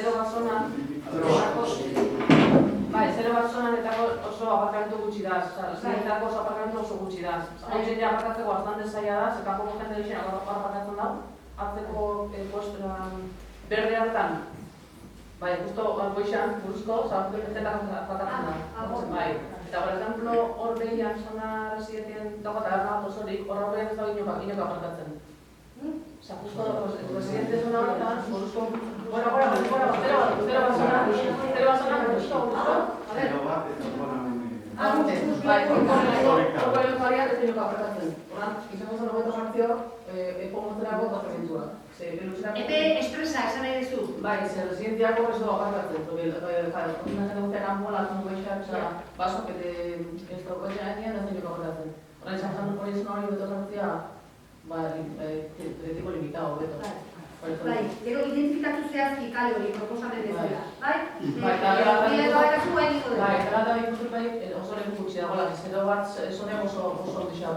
0 bat zonan, eta oso aparkamentu gutxi da, residenteako oso aparkamentu oso gutxi da. Hauzen ja aparkatzeko bastante zaila da, zekako jende dixen aparkatzen dago, hartzeko berde hartan. Bai, justo goixan, buruzko, zahartu zetak aparkatzen da. Bai, eta, por ejemplo, hor behian zona residentien dago eta erna bat osorik, hor behian ez dago inoko aparkatzen. Osa, justo, residente zona honetan, buruzko, gora, zero bat zona, buruzko. Bai, horko egin jariak ez inoko aparkatzen. Horan, izango zen hogeto jartzio, epongotzerako aparkamentua. Epe espresa, esan nahi duzu? Bai, residenteako ez dago aparkatzen. Una gente guztiak anbola, zun goixak, baso, ez dago goixak ez inoko aparkatzen. Horan, izan zen hori zuna hori beto jartzia, tipo limitado, beto. Bai, gero identifikatu zehazki kale hori proposamen bezala, bai? Bai, eta oso leku gutxi dagoela, zero bat zone oso ondixea bat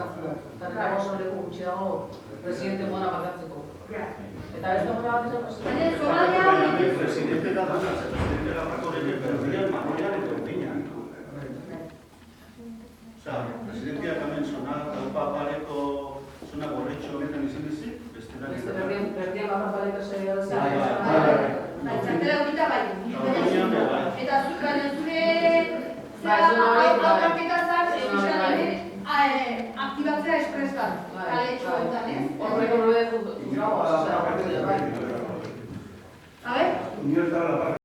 hartzen da. Eta oso leku gutxi dago presidente modan aparkatzeko. Eta ez dagoela bat izan presidente da presidenteak hemen zona pareko zona gorretxo honetan izan ezik, berdian aparkaleko zer txartela horita bai. Eta zure aktibatzea espresan, kale txoetan, ez? Horreko nire